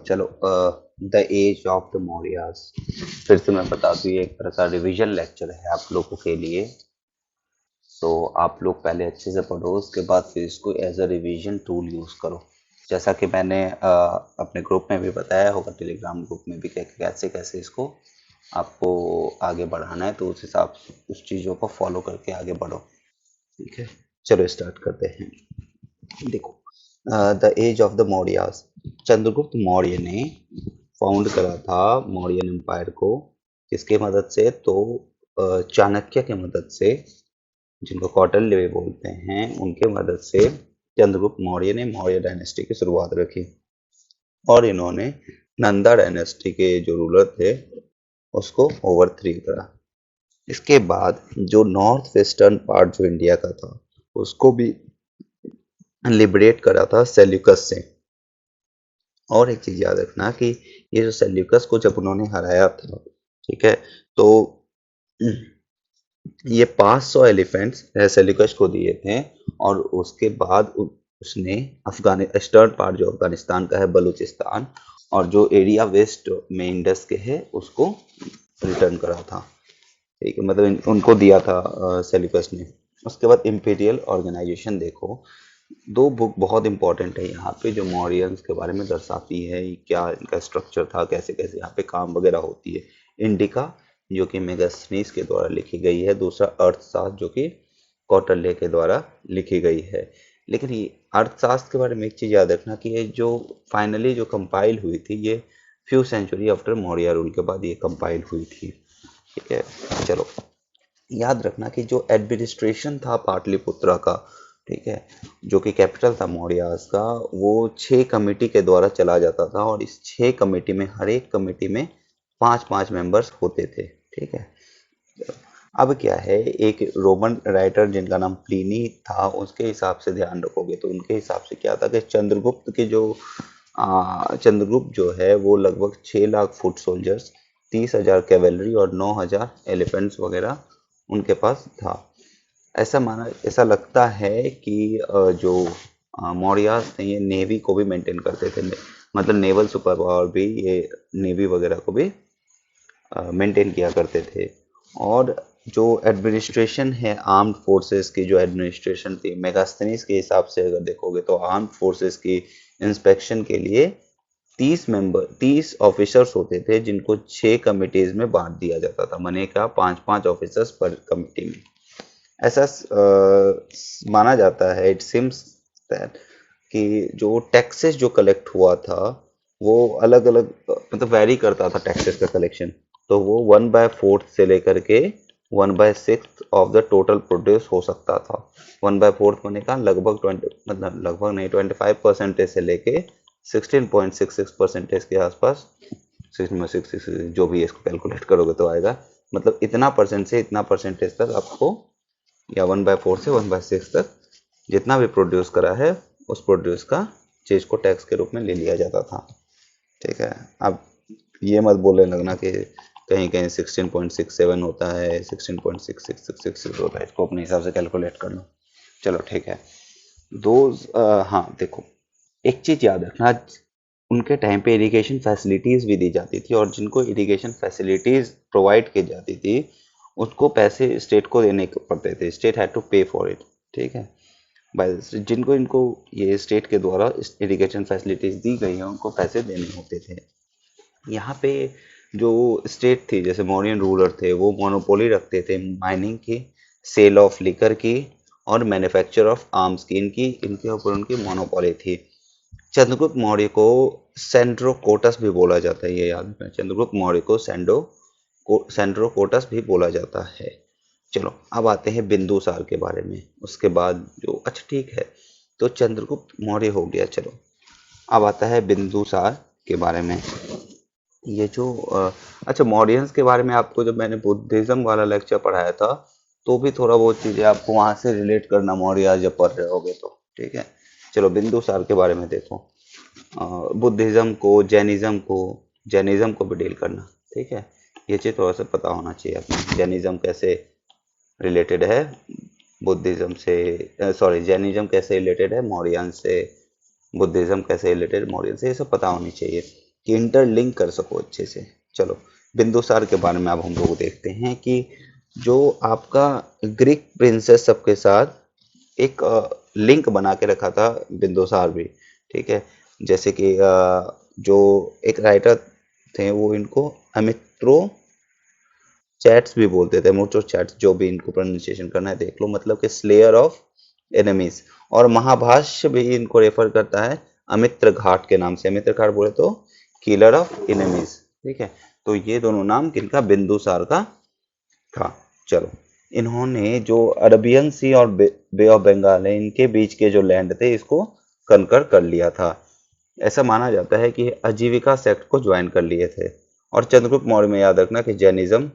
चलो, the age of the Mauryas फिर से मैं बता दूं, ये एक तरह का रिवीजन लेक्चर है आप लोगों के लिए। तो आप लोग पहले अच्छे से पढ़ो, उसके बाद फिर इसको as a revision tool use करो। जैसा कि मैंने अपने ग्रुप में भी बताया होगा, टेलीग्राम ग्रुप में भी, कैसे कैसे इसको आपको आगे बढ़ाना है, तो उस हिसाब से उस चीज़ों को फॉलो करके आगे बढ़ो। ठीक है, चलो स्टार्ट करते हैं। देखो, the age of the Mauryas, Chandragupta Maurya ने फाउंड करा था मौर्यन एम्पायर को। किसके मदद से? तो चाणक्य के मदद से, जिनको कौटिल्य भी बोलते हैं, उनके मदद से चंद्रगुप्त मौर्य ने मौर्य डायनेस्टी की शुरुआत रखी। और इन्होंने नंदा डायनेस्टी के जो रूलर थे उसको ओवरथ्रो करा। इसके बाद जो नॉर्थ वेस्टर्न पार्ट जो इंडिया का था उसको भी लिबरेट करा था सेल्यूकस से। और एक चीज याद रखना कि ये जो सेल्यूकस को जब उन्होंने हराया था, ठीक है, तो ये 500 एलिफेंट्स सेल्यूकस को दिए थे। और उसके बाद उसने ईस्टर्न पार्ट जो अफगानिस्तान का है, बलूचिस्तान, और जो एरिया वेस्ट में इंडस के है उसको रिटर्न करा था। ठीक है, मतलब उनको दिया था सेल्यूकस ने। उसके बाद इंपीरियल ऑर्गेनाइजेशन देखो, दो बुक बहुत इंपॉर्टेंट है यहाँ पे, जो मौर्यंस के बारे में दर्शाती है क्या इनका स्ट्रक्चर था, कैसे कैसे यहाँ पे काम वगैरह होती है। इंडिका, जो कि मेगास्थनीज के द्वारा लिखी गई है। दूसरा अर्थशास्त्र, जो कि कौटिल्य के द्वारा लिखी गई है। लेकिन ये अर्थशास्त्र के बारे में एक चीज याद रखना कि ये जो फाइनली जो कंपाइल हुई थी, ये few century after Maurya rule के बाद ये कंपाइल हुई थी। ठीक है, चलो याद रखना कि जो एडमिनिस्ट्रेशन था पाटलिपुत्रा का, ठीक है, जो कि कैपिटल था मौर्यास का, वो 6 कमेटी के द्वारा चला जाता था। और इस 6 कमेटी में, हर एक कमेटी में 5-5 मेंबर्स होते थे। ठीक है, अब क्या है, एक रोमन राइटर जिनका नाम प्लिनी था, उसके हिसाब से ध्यान रखोगे तो उनके हिसाब से क्या था कि चंद्रगुप्त के जो चंद्रगुप्त जो है वो लगभग 6 लाख फुट सोल्जर्स, 30,000 कैवेलरी और 9,000 एलिफेंट्स वगैरह उनके पास था। ऐसा लगता है कि जो मौर्यास थे ये नेवी को भी मेंटेन करते थे, मतलब नेवल सुपर पावर भी ये नेवी वगैरह को भी मेंटेन किया करते थे। और जो एडमिनिस्ट्रेशन है आर्म्ड फोर्सेस की, जो एडमिनिस्ट्रेशन थी मेगास्थनीज के हिसाब से अगर देखोगे तो आर्म्ड फोर्सेस की इंस्पेक्शन के लिए 30 ऑफिसर्स होते थे, जिनको 6 कमिटीज में बांट दिया जाता था। मने का 5-5 ऑफिसर्स पर कमिटी में। ऐसा माना जाता है, इट सिम्स दैट, कि जो टैक्सेस जो कलेक्ट हुआ था वो अलग अलग, मतलब वैरी करता था टैक्सेस का कलेक्शन। तो वो 1/4 से लेकर के 1/6 ऑफ द टोटल प्रोड्यूस हो सकता था। 1/4 होने का लगभग 20, मतलब लगभग नहीं, 25% से लेके 16.66% के आसपास, 6 जो भी है इसको कैलकुलेट करोगे तो आएगा, मतलब इतना परसेंट से इतना परसेंटेज तक आपको, या 1/4 से 1/6 तक जितना भी प्रोड्यूस करा है उस प्रोड्यूस का चीज को टैक्स के रूप में ले लिया जाता था। ठीक है, अब ये मत बोलने लगना कि कहीं कहीं 16.67 होता है, 16.6666 होता है, इसको अपने हिसाब से कैलकुलेट कर लो। चलो ठीक है, दो, हाँ देखो, एक चीज याद रखना, उनके टाइम पे इरिगेशन फैसिलिटीज भी दी जाती थी, और जिनको इरिगेशन फैसिलिटीज प्रोवाइड की जाती थी उसको पैसे स्टेट को देने पड़ते थे। स्टेट हैड टू पे फॉर इट। ठीक है, बाय जिनको इनको ये स्टेट के द्वारा इरिगेशन फैसिलिटीज दी गई है उनको पैसे देने होते थे। यहाँ पे जो स्टेट थी, जैसे मौर्यन रूलर थे, वो मोनोपोली रखते थे माइनिंग की, सेल ऑफ लिकर की, और मैन्युफैक्चर ऑफ आर्म्स की। इनकी इनके ऊपर उनकी मोनोपोली थी। चंद्रगुप्त मौर्य को सेंड्रोकोटस भी बोला जाता है, ये याद रखना, चंद्रगुप्त मौर्य को सेंड्रोकोटस भी बोला जाता है। चलो अब आते हैं बिंदुसार के बारे में। उसके बाद जो, अच्छा ठीक है, तो चंद्रगुप्त मौर्य हो गया। चलो अब आता है बिंदुसार के बारे में। ये जो अच्छा, मौर्यंस के बारे में आपको जब मैंने बुद्धिज्म वाला लेक्चर पढ़ाया था तो भी थोड़ा बहुत चीजें आपको वहां से रिलेट करना, मौर्य जब पढ़ रहे होगे तो। ठीक है, चलो बिंदुसार के बारे में देखो। बुद्धिज्म को, जैनिज्म को भी डील करना। ठीक है, ये चीज थोड़ा सा पता होना चाहिए आपको, जैनिज्म कैसे रिलेटेड है बुद्धिज्म से, सॉरी, जैनिज्म कैसे रिलेटेड है मौर्यन से, बुद्धिज्म कैसे रिलेटेड मौर्यन से, ये सब पता होनी चाहिए। कि इंटरलिंक कर सको अच्छे से। चलो बिंदुसार के बारे में अब हम लोग देखते हैं कि जो आपका ग्रीक प्रिंसेस सबके साथ एक लिंक बना के रखा था बिंदुसार भी, ठीक है। जैसे कि जो एक राइटर थे वो इनको अमित्रो चैट्स भी बोलते थे, मोचो चैट्स, जो भी इनको प्रोनाउंसिएशन करना है देख लो, मतलब कि स्लेयर ऑफ एनिमीज। और महाभाष्य भी इनको रेफर करता है अमित्र घाट के नाम से, अमित्र घाट बोले तो किलर ऑफ एनिमीज, ठीक है। तो ये दोनों नाम किनका, बिंदुसार का था। चलो इन्होंने जो अरबियन सी और बे ऑफ बंगाल है, इनके बीच के जो लैंड थे इसको कनकर कर लिया था। ऐसा माना जाता है कि आजीविका सेक्ट को ज्वाइन कर लिए थे। और चंद्रगुप्त मौर्य में याद रखना कि जैनिज्म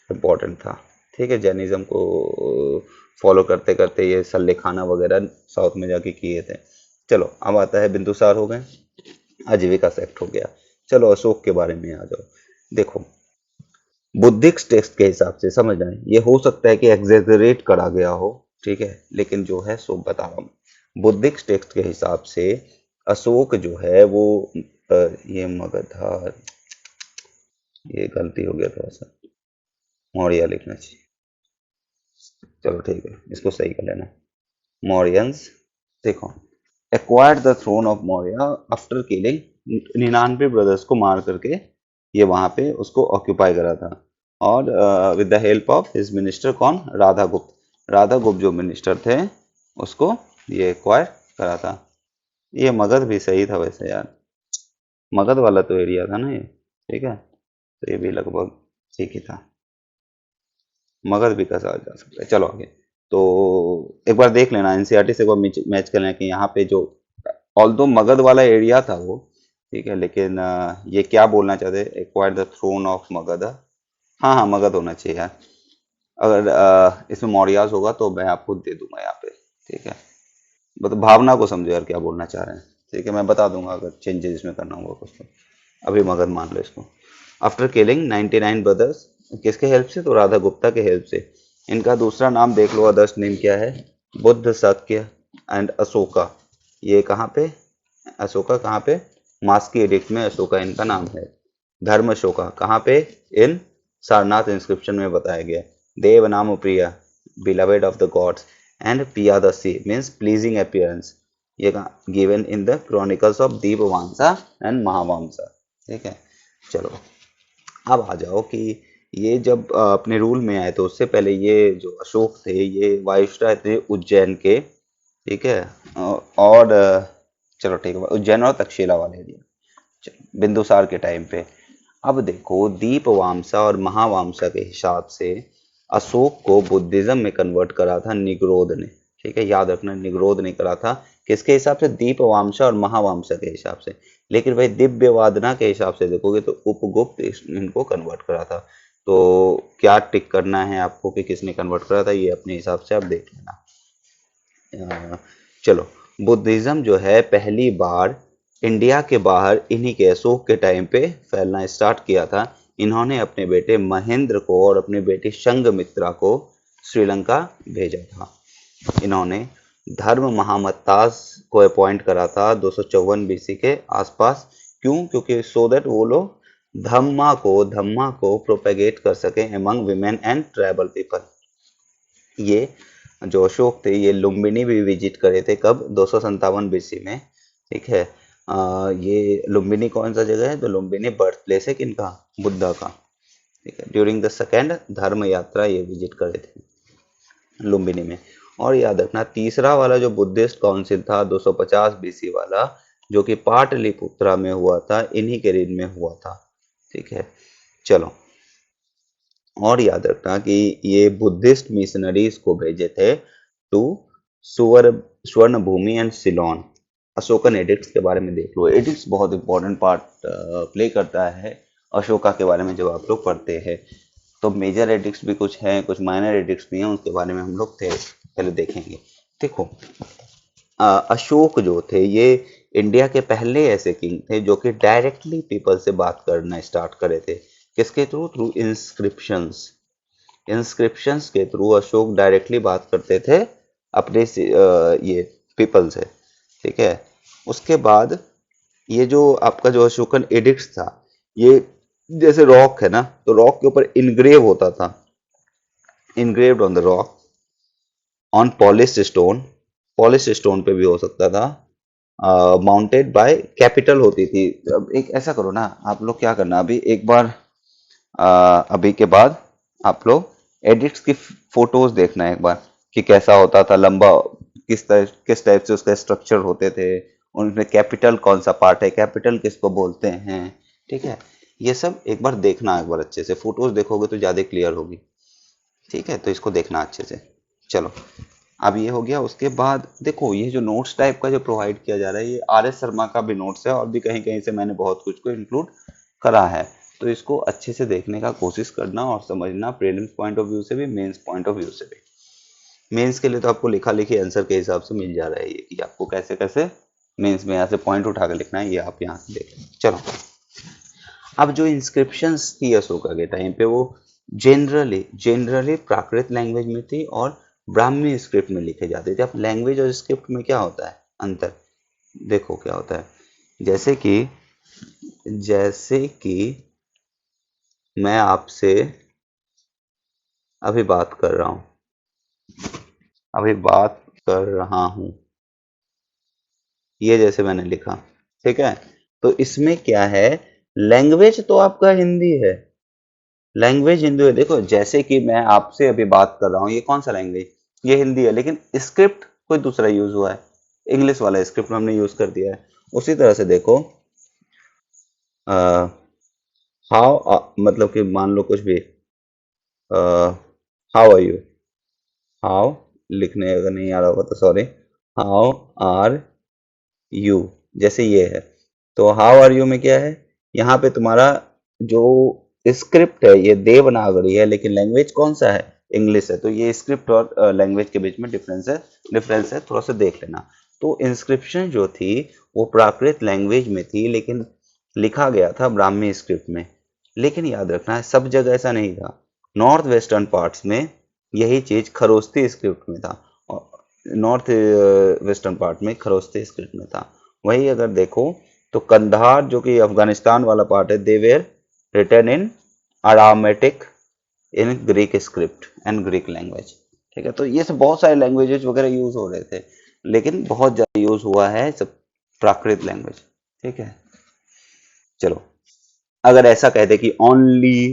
इम्पोर्टेंट था, ठीक है। जैनिज्म को फॉलो करते करते ये सल्ले खाना वगैरह साउथ में जाके किए थे। चलो अब आता है बिंदुसार हो गए, आजीविका सेक्ट हो गया। चलो अशोक के बारे में आ जाओ। देखो बुद्धिक टेक्स्ट के हिसाब से समझ आए, ये हो सकता है कि एग्जेजरेट करा गया हो, ठीक है, लेकिन जो है सो बता रहा हूँ। बुद्धिक टेक्स्ट के हिसाब से अशोक जो है वो ये मगध, ये गलती हो गया थोड़ा सा, मौर्य लिखना चाहिए। चलो ठीक है, इसको सही कर लेना, मौर्यंस। देखो acquired the throne of Maurya after killing 99 brothers को मार करके ये वहां पे उसको ऑक्यूपाई करा था। और with the help of his minister, कौन, राधागुप्त। राधागुप्त जो मिनिस्टर थे उसको ये एक्वायर करा था। ये मगध भी सही था वैसे यार, मगध वाला तो एरिया था ना ये, ठीक है, तो ये भी लगभग ठीक ही था, मगध भी कसा जा सकता है। चलो आगे, तो एक बार देख लेना एनसीईआरटी से, एक बार मैच कर लेना कि यहाँ पे जो ऑल्दो मगध वाला एरिया था वो, ठीक है, लेकिन ये क्या बोलना चाहते, acquire the throne of Magadha. हाँ हाँ मगध होना चाहिए यार। अगर इसमें मौर्यास होगा तो मैं आपको दे दूंगा यहाँ पे, ठीक है। मतलब भावना को समझो यार क्या बोलना चाह रहे हैं, ठीक है, मैं बता दूंगा अगर चेंजेस इसमें करना होगा कुछ तो। अभी मगध मान लो इसको। आफ्टर किलिंग 99 ब्रदर्स, किसके हेल्प से, तो राधा गुप्ता के हेल्प से। इनका दूसरा नाम देख लो, अदर्स नेम क्या है, बुद्ध शक्य एंड अशोका। ये कहाँ पे, अशोका कहाँ पे, मास्की एडिक्ट में अशोका इनका नाम है। धर्म अशोका कहाँ पे, इन सारनाथ इंस्क्रिप्शन में बताया गया। Devanampriya, beloved of the gods, and Piyadasi means pleasing appearance. ये given in the chronicles of Dipavamsa and Mahavamsa, ठीक है। चलो अब आ जाओ कि ये जब अपने रूल में आए तो उससे पहले ये जो अशोक थे ये वायसराय थे उज्जैन के, ठीक है। और चलो ठीक है, उज्जैन और तक्षशिला वाले एरिया बिंदुसार के टाइम पे। अब देखो दीपवामसा और महावामसा के हिसाब से अशोक को बुद्धिज्म में कन्वर्ट करा था निग्रोध ने, ठीक है, याद रखना निग्रोध ने करा था। किसके हिसाब से, दीपवामसा और महावामसा के हिसाब से। लेकिन भाई दिव्य वादना के हिसाब से देखोगे तो उपगुप्त इनको कन्वर्ट करा था। तो क्या टिक करना है आपको कि किसने कन्वर्ट करा था, ये अपने हिसाब से आप देख लेना। चलो बुद्धिज्म जो है पहली बार इंडिया के बाहर इन्हीं के अशोक के टाइम पे फैलना स्टार्ट किया था। इन्होंने अपने बेटे महेंद्र को और अपनी बेटी संघमित्रा को श्रीलंका भेजा था। इन्होंने धर्म महामत्तास को अपॉइंट करा था 254 बीसी के आसपास। क्यों, क्योंकि सो दैट वो लोग धम्मा को प्रोपेगेट कर सके among women and tribal people. ये जो अशोक थे ये लुम्बिनी भी विजिट करे थे, कब, 257 बीसी में, ठीक है। ये लुम्बिनी कौन सा जगह है, तो लुम्बिनी बर्थ प्लेस है किनका, बुद्धा का, ठीक है। ड्यूरिंग द सेकेंड धर्म यात्रा ये विजिट करे थे लुम्बिनी में। और याद रखना तीसरा वाला जो बुद्धिस्ट काउंसिल था 250 बीसी वाला, जो कि पाटलिपुत्रा में हुआ था, इन्हीं के रीन में हुआ था, ठीक है। चलो और याद रखना कि ये बुद्धिस्ट मिशनरीज को भेजे थे टू स्वर्ण भूमि एंड सिलोन। अशोकन एडिक्ट्स के बारे में देख लो, एडिक्ट्स बहुत इंपॉर्टेंट पार्ट प्ले करता है अशोका के बारे में जब आप लोग पढ़ते हैं। तो मेजर एडिक्ट्स भी कुछ हैं, कुछ माइनर एडिक्ट्स भी हैं, उसके बारे में हम लोग थे पहले देखेंगे। देखो अशोक जो थे ये इंडिया के पहले ऐसे किंग थे जो कि डायरेक्टली पीपल से बात करना स्टार्ट करे थे। किसके थ्रू, थ्रू इंस्क्रिप्शंस। इंस्क्रिप्शंस के थ्रू अशोक डायरेक्टली बात करते थे अपने ये पीपल से, ठीक है। उसके बाद ये जो आपका जो अशोकन एडिक्ट था, ये जैसे रॉक है ना, तो रॉक के ऊपर इनग्रेव होता था, engraved on the rock, on polish stone पे भी हो सकता था, माउंटेड बाय कैपिटल होती थी। अब एक ऐसा करो ना, आप लोग क्या करना, अभी एक बार अभी के बाद आप लोग एडिट्स की फोटोज देखना एक बार कि कैसा होता था, लंबा किस टाइप से उसका स्ट्रक्चर होते थे, उनमें कैपिटल कौन सा पार्ट है, कैपिटल किसको बोलते हैं, ठीक है। ये सब एक बार देखना, एक बार अच्छे से फोटोज देखोगे तो ज्यादा क्लियर होगी, ठीक है। तो इसको देखना अच्छे से। चलो, अब ये हो गया। उसके बाद देखो, ये जो नोट्स टाइप का जो प्रोवाइड किया जा रहा है, ये RS शर्मा का भी नोट्स है, और भी कहीं कहीं से मैंने बहुत कुछ को इंक्लूड करा है। तो इसको अच्छे से देखने का कोशिश करना और समझना, प्रीलिम्स पॉइंट ऑफ व्यू से भी, मेंस पॉइंट ऑफ व्यू से भी। मेंस के लिए तो आपको लिखा लिखी आंसर के हिसाब से मिल जा रहा है ये, कि आपको कैसे कैसे मेंस में यहाँ से पॉइंट उठा कर लिखना है, ये आप यहाँ से देख लें। चलो, अब जो इंस्क्रिप्शंस थी अशोका के टाइम पे, वो जनरली प्राकृत लैंग्वेज में थी और ब्राह्मी स्क्रिप्ट में लिखे जाते थे। अब लैंग्वेज और स्क्रिप्ट में क्या होता है अंतर, देखो क्या होता है। जैसे कि मैं आपसे अभी बात कर रहा हूँ, अभी बात कर रहा हूँ, ये जैसे मैंने लिखा, ठीक है। तो इसमें क्या है, लैंग्वेज तो आपका हिंदी है, लैंग्वेज हिंदी है। देखो, जैसे कि मैं आपसे अभी बात कर रहा हूँ, ये कौन सा लैंग्वेज, ये हिंदी है, लेकिन स्क्रिप्ट कोई दूसरा यूज हुआ है, इंग्लिश वाला स्क्रिप्ट हमने यूज कर दिया है। उसी तरह से देखो, हाउ, मतलब कि मान लो कुछ भी, हाउ आर यू, हाउ, लिखने अगर नहीं आ रहा होगा तो सॉरी, हाउ आर यू, जैसे ये है। तो हाउ आर यू में क्या है, यहाँ पे तुम्हारा जो स्क्रिप्ट है ये देवनागरी है, लेकिन लैंग्वेज कौन सा है, इंग्लिश है। तो ये स्क्रिप्ट और लैंग्वेज के बीच में डिफरेंस है, थोड़ा सा देख लेना। तो इंस्क्रिप्शन जो थी वो प्राकृत लैंग्वेज में थी, लेकिन लिखा गया था ब्राह्मी स्क्रिप्ट में। लेकिन याद रखना है, सब जगह ऐसा नहीं था। नॉर्थ वेस्टर्न पार्ट्स में यही चीज खरोस्ती स्क्रिप्ट में था, और नॉर्थ वेस्टर्न पार्ट में खरोस्ती स्क्रिप्ट में था। वही अगर देखो तो कंधार जो कि अफगानिस्तान वाला पार्ट है, they were written in Aramaic in Greek script and Greek language, ठीक है। तो ये सब बहुत सारे लैंग्वेजेस वगैरह यूज हो रहे थे, लेकिन बहुत ज्यादा यूज हुआ है सब प्राकृत लैंग्वेज, ठीक है। चलो, अगर ऐसा कहते कि only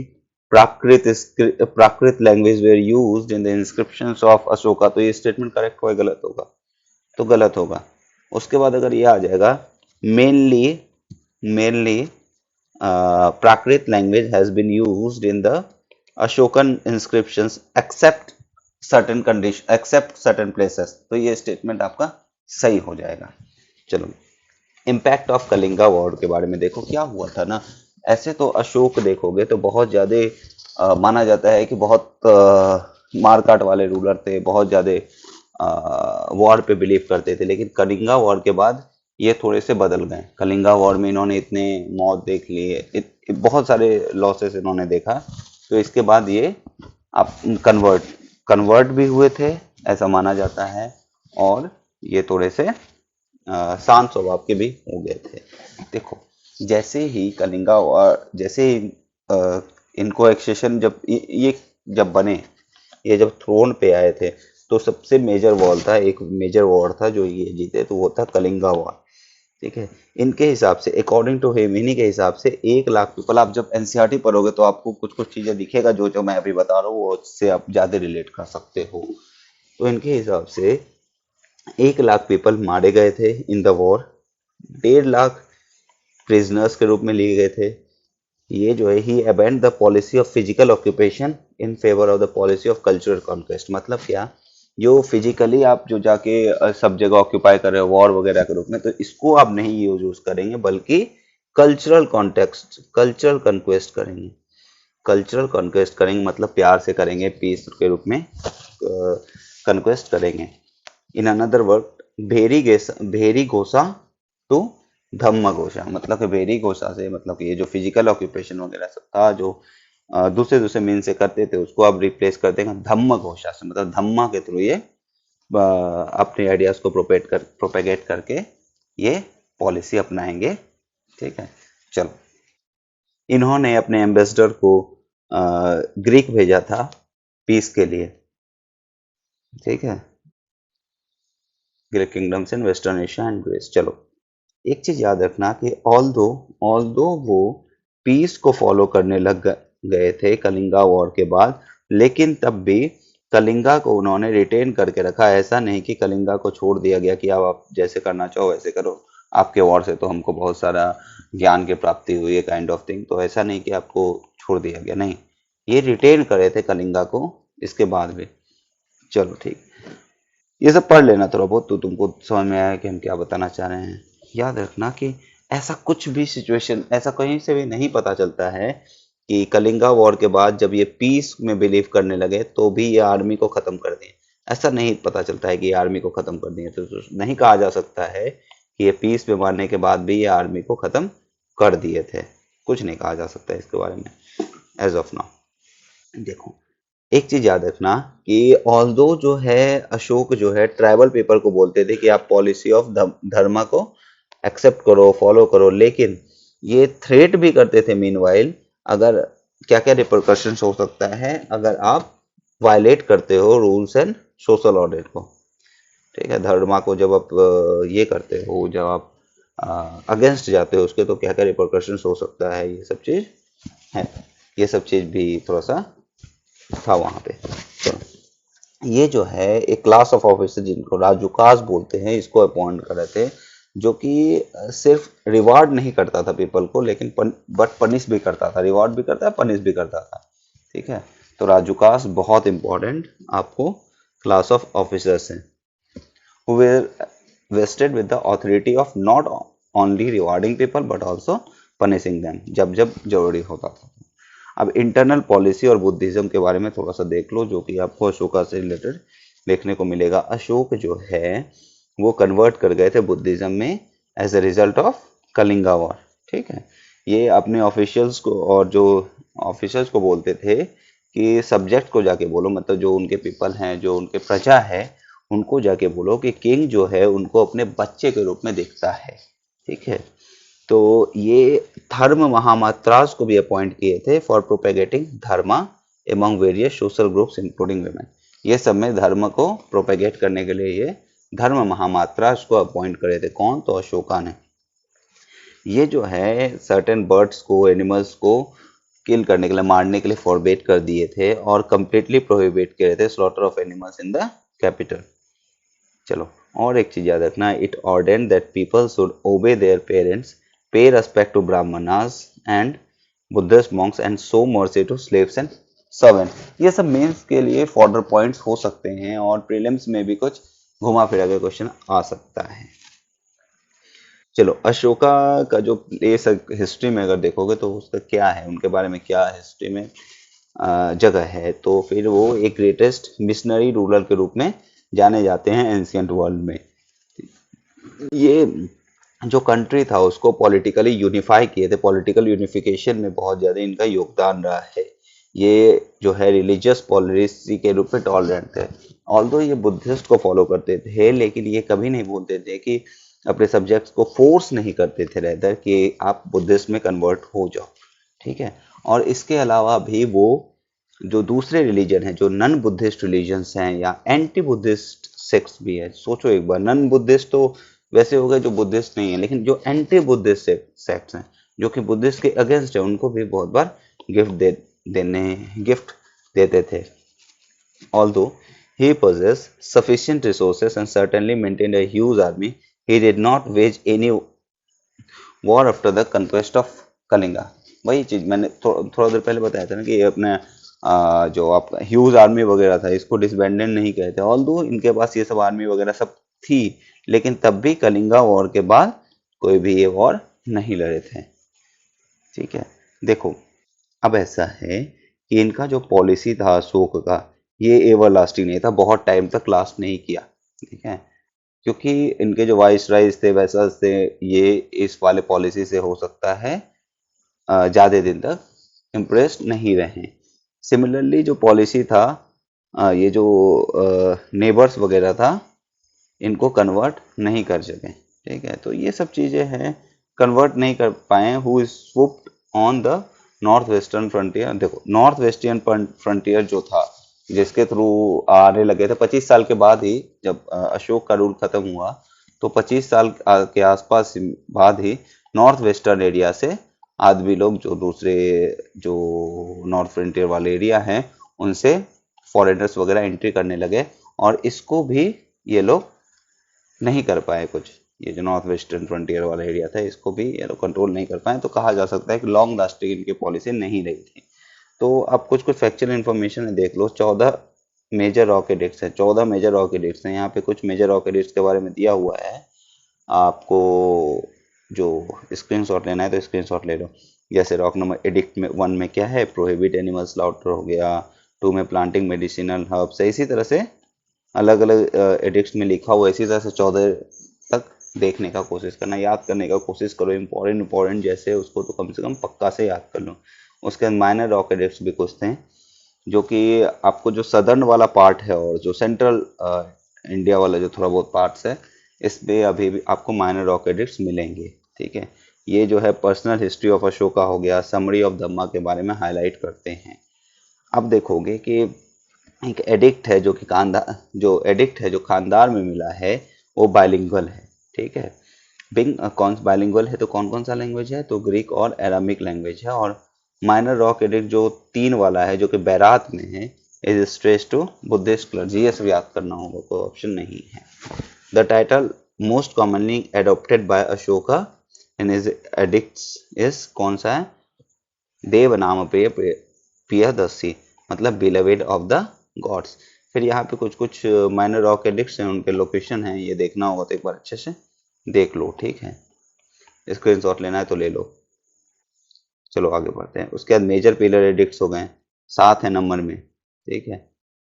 Prakrit language where used in the inscriptions of Ashoka, तो ये स्टेटमेंट करेक्ट होगा गलत होगा, तो गलत होगा। उसके बाद अगर ये आ जाएगा, mainly mainly Prakrit language has been used in the Ashokan inscriptions except certain places, तो ये स्टेटमेंट आपका सही हो जाएगा। चलो, इम्पैक्ट ऑफ कलिंगा वॉर के बारे में देखो, क्या हुआ था ना। ऐसे तो अशोक देखोगे तो बहुत ज्यादा माना जाता है कि बहुत मारकाट वाले रूलर थे, बहुत ज्यादा वॉर पे बिलीव करते थे, लेकिन कलिंगा वॉर के बाद ये थोड़े से बदल गए। कलिंगा वॉर में इन्होंने इतने मौत देख लिए, बहुत सारे लॉसेस इन्होंने देखा, तो इसके बाद ये आप कन्वर्ट भी हुए थे, ऐसा माना जाता है। और ये थोड़े से शांत स्वभाव के भी हो गए थे। देखो, जैसे ही कलिंगा और जैसे ही इनको एक्सेशन ये जब बने, ये जब थ्रोन पे आए थे, तो सबसे मेजर वॉर था, एक मेजर वॉर था जो ये जीते, तो वो था कलिंगा वॉर, ठीक है। इनके हिसाब से, अकॉर्डिंग टू हिम, इन्हीं के हिसाब से 1 लाख पीपल, आप जब एनसीईआरटी पढ़ोगे तो आपको कुछ कुछ चीजें दिखेगा, जो जो मैं अभी बता रहा हूँ वो उससे आप ज्यादा रिलेट कर सकते हो। तो इनके हिसाब से 1 लाख पीपल मारे गए थे in the war, 1.5 lakh prisoners के रूप में लिए गए थे। ये जो है, he abandon the policy of physical occupation in favour of the policy of cultural conquest. मतलब क्या, जो फिजिकली आप जो जाके सब जगह ऑक्यूपाई कर रहे हो वॉर वगैरह के रूप में, तो इसको आप नहीं यूज करेंगे, बल्कि कल्चरल कॉन्क्वेस्ट करेंगे। कल्चरल कॉन्क्वेस्ट करेंगे मतलब प्यार से करेंगे, पीस के रूप में कॉन्क्वेस्ट करेंगे। In another word, bheri ghosha to dhamma ghosha, मतलब कि भेरी घोषा से, मतलब कि ये जो फिजिकल ऑक्यूपेशन वगैरह सब था, जो दूसरे दूसरे मीन से करते थे, उसको आप रिप्लेस कर देंगे धम्म घोषा से, मतलब धम्मा के थ्रू ये अपने आइडियाज को प्रोपेगेट करके ये पॉलिसी अपनाएंगे ठीक है। चलो, इन्होंने अपने एम्बेसडर को ग्रीक भेजा था पीस के लिए, ठीक है, Greek kingdoms in western Asia and Greece. चलो, एक चीज याद रखना कि ऑल्दो वो पीस को फॉलो करने गए थे कलिंगा वॉर के बाद, लेकिन तब भी कलिंगा को उन्होंने रिटेन करके रखा। ऐसा नहीं कि कलिंगा को छोड़ दिया गया कि अब आप जैसे करना चाहो वैसे करो, आपके वॉर से तो हमको बहुत सारा ज्ञान की प्राप्ति हुई है, काइंड ऑफ थिंग। तो ऐसा नहीं कि आपको छोड़ दिया गया, नहीं, ये रिटेन करे थे कलिंगा को इसके बाद भी। चलो ठीक, ये सब पढ़ लेना थोड़ा बहुत तो तुमको समझ में आया कि हम क्या बताना चाह रहे हैं। याद रखना कि ऐसा कुछ भी सिचुएशन, ऐसा कहीं से भी नहीं पता चलता है कि कलिंगा वॉर के बाद जब ये पीस में बिलीव करने लगे तो भी ये आर्मी को खत्म कर दिए। ऐसा नहीं पता चलता है कि ये आर्मी को खत्म कर दिए, तो नहीं कहा जा सकता है कि ये पीस में मारने के बाद भी ये आर्मी को खत्म कर दिए थे। कुछ नहीं कहा जा सकता है इसके बारे में एज ऑफ नाउ। देखो, एक चीज याद रखना कि ऑल्दो जो है अशोक जो है ट्राइबल पीपल को बोलते थे कि आप पॉलिसी ऑफ धर्मा को एक्सेप्ट करो, फॉलो करो, लेकिन ये थ्रेट भी करते थे मीनवाइल, अगर क्या क्या रिपरकशंस हो सकता है अगर आप वायलेट करते हो रूल्स एंड सोशल ऑर्डर को। ठीक है, धर्मा को जब आप ये करते हो, जब आप अगेंस्ट जाते हो उसके, तो क्या क्या रिपरकशंस हो सकता है, ये सब चीज है। ये सब चीज भी थोड़ा सा था वहां पे। तो ये जो है एक क्लास ऑफ ऑफिसर जिनको राजुकास बोलते हैं, इसको अपॉइंट कर रहे थे, जो कि सिर्फ रिवार्ड नहीं करता था पीपल को, लेकिन बट पनिश भी करता था। रिवार्ड भी करता है, पनिश भी करता था। ठीक है, तो राजुकास बहुत इंपॉर्टेंट आपको क्लास ऑफ ऑफिसर्स हैं, who were vested with the authority of not only rewarding people but also punishing them जब जब जरूरी होता था। अब इंटरनल पॉलिसी और बुद्धिज्म के बारे में थोड़ा सा देख लो, जो कि आपको अशोका से रिलेटेड देखने को मिलेगा। अशोक जो है वो कन्वर्ट कर गए थे बुद्धिज्म में as a result of Kalinga war. ठीक है, ये अपने ऑफिशियल्स को और जो ऑफिसर्स को बोलते थे कि सब्जेक्ट को जाके बोलो, मतलब जो उनके पीपल हैं, जो उनके प्रजा है, उनको जाके बोलो कि किंग जो है उनको अपने बच्चे के रूप में देखता है। ठीक है, तो ये धर्म महामात्रास को भी अपॉइंट किए थे for propagating Dharma among various social groups including women. ये सब में धर्म को प्रोपेगेट करने के लिए ये धर्म महामात्रास को अपॉइंट करे थे। कौन? तो अशोका ने। ये जो है सर्टेन बर्ड्स को, एनिमल्स को किल करने के लिए, मारने के लिए फॉरबेट कर दिए थे और कंप्लीटली प्रोहिबिट करे थे slaughter of animals in the capital. चलो, और एक चीज याद रखना, it ordained that people should obey their parents, pay respect to Brahmanas and Buddhist monks and show mercy to slaves and servant. ये सब मेंस के लिए फॉर्डर पॉइंट्स हो सकते हैं और प्रीलिम्स में भी कुछ घुमा फिरा के क्वेश्चन आ सकता है। चलो, अशोका का जो प्लेस हिस्ट्री में अगर देखोगे तो उसका क्या है, उनके बारे में क्या हिस्ट्री में जगह है, तो फिर वो एक ग्रेटेस्ट मिशनरी रूलर के रूप में जाने जाते हैं एंशियंट वर्ल्ड में। ये जो कंट्री था उसको पॉलिटिकली यूनिफाई किए थे, पॉलिटिकल यूनिफिकेशन में बहुत ज़्यादा इनका योगदान रहा है। ये जो है रिलीजियस पॉलिसी के रूप में टॉलरेंट थे। ऑल्दो ये बुद्धिस्ट को फॉलो करते थे, लेकिन ये कभी नहीं बोलते थे कि अपने सब्जेक्ट्स को फोर्स नहीं करते थे रेदर कि आप बुद्धिस्ट में कन्वर्ट हो जाओ। ठीक है, और इसके अलावा भी वो जो दूसरे रिलीजन हैं, जो नन बुद्धिस्ट रिलीजन्स हैं या एंटी बुद्धिस्ट सेक्ट्स भी है, सोचो एक बार, नन बुद्धिस्ट तो वैसे हो गए जो बुद्धिस्ट नहीं है, लेकिन जो एंटी बुद्धिस्ट सेक्ट्स हैं जो कि बुद्धिस्ट के अगेंस्ट है, उनको भी बहुत बार गिफ्ट देते थे। Although he possessed sufficient resources and certainly maintained a huge army, he did not wage any war after the conquest of Kalinga. वही चीज मैंने थोड़ा देर पहले बताया था ना कि ये अपने जो आपका ह्यूज आर्मी वगैरह था, इसको डिसबैंडेड नहीं कहते। ऑल्दो इनके पास ये सब आर्मी वगैरह सब थी, लेकिन तब भी कलिंगा वॉर के बाद कोई भी ये वॉर नहीं लड़े थे। ठीक है, देखो, अब ऐसा है कि इनका जो पॉलिसी था अशोक का, ये एवर लास्टिंग नहीं था, बहुत टाइम तक लास्ट नहीं किया। ठीक है, क्योंकि इनके जो वाइस राइज थे वैसा से ये इस वाले पॉलिसी से हो सकता है ज़्यादा दिन तक इम्प्रेस नहीं रहे। सिमिलरली जो पॉलिसी था, ये जो नेबर्स वगैरह था, इनको कन्वर्ट नहीं कर सके। ठीक है, तो ये सब चीज़ें हैं कन्वर्ट नहीं कर पाए, who swooped on the north western frontier. देखो नॉर्थ वेस्टर्न फ्रंटियर जो था, जिसके थ्रू आने लगे थे 25 साल के बाद ही, जब अशोक का रूल खत्म हुआ तो 25 साल के आसपास बाद ही नॉर्थ वेस्टर्न एरिया से आदमी लोग, जो दूसरे जो नॉर्थ फ्रंटियर वाले एरिया हैं, उनसे फॉरेनर्स वगैरह एंट्री करने लगे, और इसको भी ये लोग नहीं कर पाए कुछ। ये जो नॉर्थ वेस्टर्न फ्रंटियर वाला एरिया था, इसको भी ये लोग कंट्रोल नहीं कर पाए, तो कहा जा सकता है कि लॉन्ग लास्टिंग इनकी पॉलिसी नहीं रही थी। तो अब कुछ कुछ फैक्चुअल इन्फॉर्मेशन देख लो। 14 मेजर रॉक एडिक्ट्स हैं, 14 मेजर रॉक एडिक्ट्स हैं। यहाँ पे कुछ मेजर रॉक एडिक्ट्स के बारे में दिया हुआ है, आपको जो स्क्रीनशॉट लेना है तो स्क्रीनशॉट ले लो। जैसे रॉक नंबर एडिक्ट में 1 में क्या है, प्रोहिबिट एनिमल स्लॉटर हो गया, 2 में प्लांटिंग मेडिसिनल हर्ब्स है। इसी तरह से अलग अलग एडिक्ट्स में लिखा हुआ है, इसी तरह से 14 तक देखने का कोशिश करना, याद करने का कोशिश करो। इंपॉर्टेंट जैसे उसको तो कम से कम पक्का से याद कर लो। उसके बाद माइनर रॉक एडिक्ट्स भी कुछ थे, जो कि आपको जो सदर्न वाला पार्ट है और जो सेंट्रल इंडिया वाला जो थोड़ा बहुत पार्ट्स है, इसमें अभी भी आपको माइनर रॉक एडिक्ट्स मिलेंगे। ठीक है, ये जो है पर्सनल हिस्ट्री ऑफ अशोका हो गया, समरी ऑफ धम्मा के बारे में हाईलाइट करते हैं। अब देखोगे कि एक एडिक्ट है जो खानदार में मिला है, वो बाइलिंगुअल है। ठीक है, कौन बाइलिंगुअल है तो कौन कौन सा लैंग्वेज है, तो ग्रीक और अरामिक लैंग्वेज है। और माइनर रॉक एडिक्ट जो 3 वाला है, जो कि बैरात में है, is stress to Buddhist clergy. ये सब याद करना होगा, कोई ऑप्शन नहीं है। The title most commonly adopted by Ashoka in his edicts is कौन सा है, देव नाम प्रियदर्शी, मतलब बिलवेड ऑफ द गॉड्स। फिर यहाँ पे कुछ कुछ माइनर रॉक एडिक्ट्स हैं, उनके लोकेशन हैं, ये देखना होगा तो एक बार अच्छे से देख लो। ठीक है, स्क्रीनशॉट लेना है तो ले लो। चलो आगे बढ़ते हैं। उसके बाद मेजर पिलर एडिक्ट्स हो गए, 7 है नंबर में। ठीक है,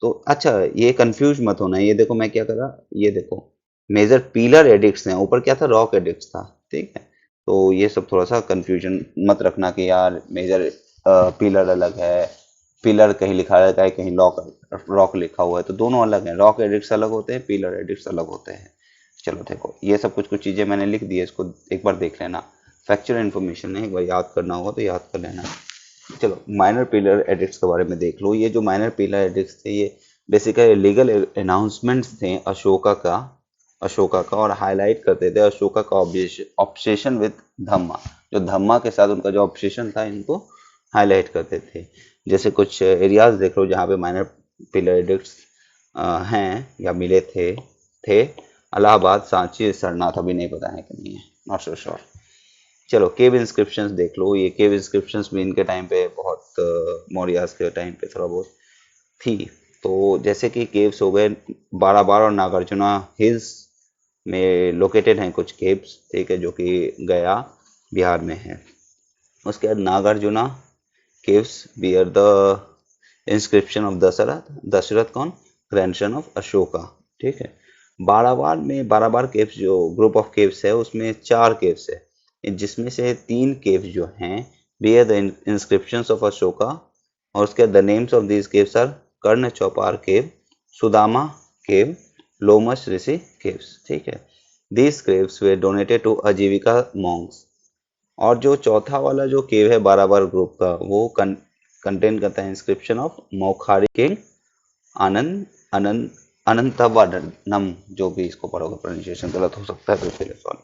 तो अच्छा ये कंफ्यूज मत होना, ये देखो मैं क्या कर रहा, ये देखो मेजर पिलर एडिक्ट्स हैं, ऊपर क्या था, रॉक एडिक्ट्स था। ठीक है, तो ये सब थोड़ा सा कंफ्यूजन मत रखना कि यार मेजर पिलर अलग है, पिलर कहीं लिखा रहता है, कहीं रॉक लिखा हुआ है, तो दोनों अलग हैं। रॉक एडिक्ट्स अलग होते हैं, पिलर एडिक्ट्स अलग होते हैं। चलो देखो, ये सब कुछ कुछ चीज़ें मैंने लिख दी है, इसको एक बार देख लेना। फैक्चुअल इन्फॉर्मेशन है, एक बार याद करना होगा तो याद कर लेना। चलो माइनर पिलर एडिक्ट्स के बारे में देख लो। ये जो माइनर पिलर एडिक्ट्स थे, ये बेसिकली लीगल अनाउंसमेंट्स थे अशोका का और हाईलाइट करते थे अशोका का ऑब्सेशन विद धम्मा। जो धम्मा के साथ उनका जो ऑब्सेशन था, इनको हाईलाइट करते थे। जैसे कुछ एरियाज देख लो जहाँ पे माइनर पिलर एडिक्ट्स हैं या मिले थे इलाहाबाद, सांची, सरनाथ, अभी नहीं पता है कि नहीं है, नॉट सो श्योर। चलो केव इंस्क्रिप्शंस देख लो। ये केव इंस्क्रिप्शंस भी इनके टाइम पे बहुत, मौर्यास के टाइम पे थोड़ा बहुत थी। तो जैसे कि केव्स हो गए, बाराबार और नागार्जुना हिल्स में लोकेटेड हैं कुछ केव्स। ठीक है, जो कि गया बिहार में है। उसके बाद Nagarjuna caves bear the inscription of Dasharatha कौन, ग्रैंडसन ऑफ अशोका। ठीक है, बाराबार केव्स जो ग्रुप ऑफ केव्स है, उसमें 4 केव्स है, जिसमें से 3 केव्स जो हैं bear the inscriptions of Ashoka, और उसके the names of these caves are Karna Chaupar cave, Sudama cave, Lomas Rishi caves. ठीक है, these caves were donated to Ajivika monks. और जो चौथा वाला जो केव है बाराबार ग्रुप का, वो कंटेन करता है इंस्क्रिप्शन ऑफ मौखारी किंग आनंद अनंत अनंतवाडनम। जो भी इसको पढ़ोगे प्रोनाउंसिएशन गलत हो सकता है तो फिर सॉरी।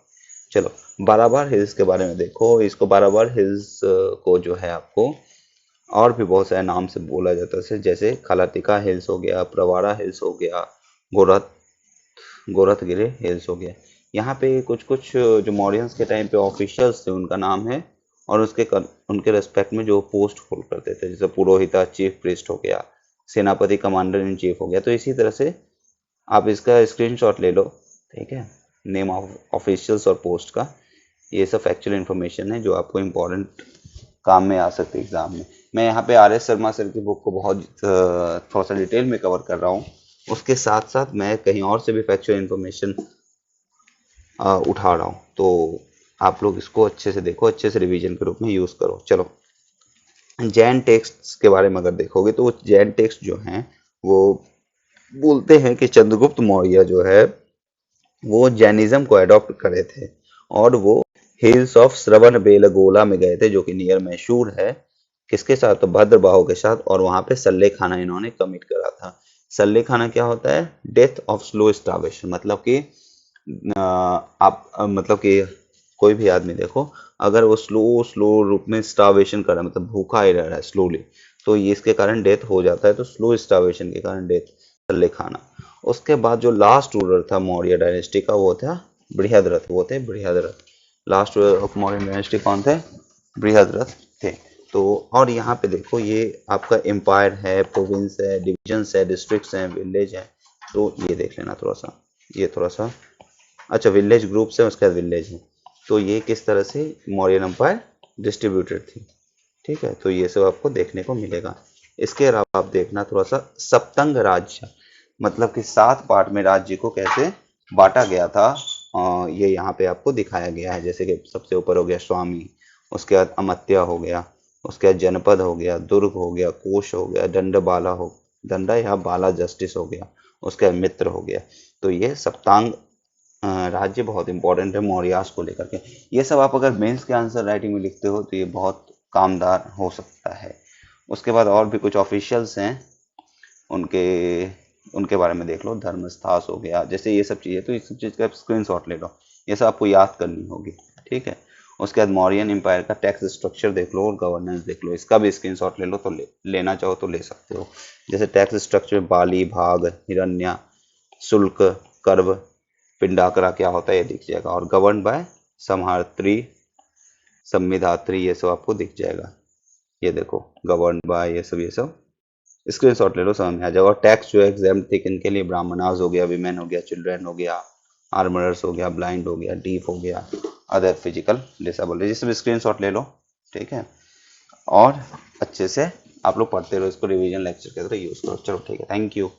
चलो बाराबार हिल्स के बारे में देखो। इसको बाराबार हिल्स को जो है आपको और भी बहुत सारे नाम से बोला जाता है, जैसे खालातिका हिल्स हो गया, प्रवारा हिल्स हो गया, गोरखगिरी हिल्स हो गया। यहाँ पे कुछ कुछ जो मौर्यंस के टाइम पे ऑफिशियल्स थे, उनका नाम है, और उनके रेस्पेक्ट में जो पोस्ट होल्ड करते थे, जैसे पुरोहिता चीफ प्रीस्ट हो गया, सेनापति कमांडर इन चीफ हो गया। तो इसी तरह से आप इसका स्क्रीनशॉट ले लो। ठीक है, नेम ऑफ ऑफिशियल्स और पोस्ट का, ये सब फैक्चुअल इन्फॉर्मेशन है जो आपको इम्पोर्टेंट काम में आ सकती है एग्जाम में। मैं यहाँ पे RS शर्मा सर की बुक को बहुत थोड़ा सा डिटेल में कवर कर रहा हूँ, उसके साथ साथ मैं कहीं और से भी फैक्चुअल इन्फॉर्मेशन उठा रहा हूँ। तो आप लोग इसको अच्छे से देखो, अच्छे से रिवीजन के रूप में यूज़ करो। चलो जैन टेक्स्ट के बारे में अगर देखोगे तो जैन टेक्स्ट जो हैं वो बोलते हैं कि चंद्रगुप्त मौर्य जो है वो जैनिज्म को अडॉप्ट करे थे, और वो हिल्स ऑफ श्रवण बेलगोला में गए थे, जो कि नियर मैसूर है। किसके साथ? तो भद्रबाहु के साथ। और वहां पे सल्ले खाना इन्होंने कमिट करा था। सल्ले खाना क्या होता है? डेथ ऑफ स्लो स्टार्वेशन, मतलब कि मतलब कि कोई भी आदमी देखो, अगर वो स्लो स्लो रूप में स्टार्वेशन कर रहा है, मतलब भूखा ही रह रहा है स्लोली, तो ये इसके कारण डेथ हो जाता है। तो स्लो स्टार्वेशन के कारण डेथ, सल्ले खाना। उसके बाद जो लास्ट रूलर था मौर्य डायनेस्टी का, वो था बृहद्रथ। वो थे Brihadratha. Last ruler of Maurya dynasty कौन थे? बृहद्रथ थे। तो और यहाँ पे देखो, ये आपका एम्पायर है, प्रोविंस है, डिविजन्स है, डिस्ट्रिक्ट्स हैं, विलेज है। तो ये देख लेना थोड़ा सा, ये थोड़ा सा। अच्छा, विलेज ग्रुप्स है, उसके बाद विलेज है। तो ये किस तरह से मौर्यन एम्पायर डिस्ट्रीब्यूटेड थी। ठीक है, तो ये सब आपको देखने को मिलेगा। इसके अलावा आप देखना थोड़ा सा सप्तंग राज्य, मतलब कि 7 पार्ट में राज्य को कैसे बांटा गया था। ये यहाँ पे आपको दिखाया गया है। जैसे कि सबसे ऊपर हो गया स्वामी, उसके बाद अमत्या हो गया, उसके बाद जनपद हो गया, दुर्ग हो गया, कोश हो गया, दंडबाला हो, दंडा या बाला जस्टिस हो गया, उसके बाद मित्र हो गया। तो ये सप्तांग राज्य बहुत इंपॉर्टेंट है मौर्यास को लेकर के। ये सब आप अगर मेंस के आंसर राइटिंग में लिखते हो तो ये बहुत कामदार हो सकता है। उसके बाद और भी कुछ ऑफिशियल्स हैं, उनके उनके बारे में देख लो। धर्मस्थास हो गया, जैसे ये सब चीज़ें, तो ये सब चीज़ का स्क्रीनशॉट ले लो। ये सब आपको याद करनी होगी। ठीक है। उसके बाद मौर्यन एम्पायर का टैक्स स्ट्रक्चर देख लो और गवर्नेंस देख लो। इसका भी स्क्रीनशॉट ले लो, तो लेना चाहो तो ले सकते हो। जैसे टैक्स स्ट्रक्चर, बाली, भाग, हिरण्य, शुल्क, कर्व, पिंडाकरा क्या होता है ये दिख जाएगा। और गवर्न बाय समहारत्री, संविधात्री, ये सब आपको दिख जाएगा। ये देखो, गवर्न बाय, ये सब स्क्रीनशॉट ले लो, समझ में आ जाएगा। और टैक्स जो एग्जाम्प्ट थे किनके लिए? ब्राह्मणास हो गया, विमेन हो गया, चिल्ड्रन हो गया, आर्मरर्स हो गया, ब्लाइंड हो गया, डीफ हो गया, अदर फिजिकल डिसेबल, ये सब स्क्रीनशॉट ले लो। ठीक है। और अच्छे से आप लोग पढ़ते रहो इसको, रिवीजन लेक्चर की तरह यूज करो। चलो ठीक है, थैंक यू।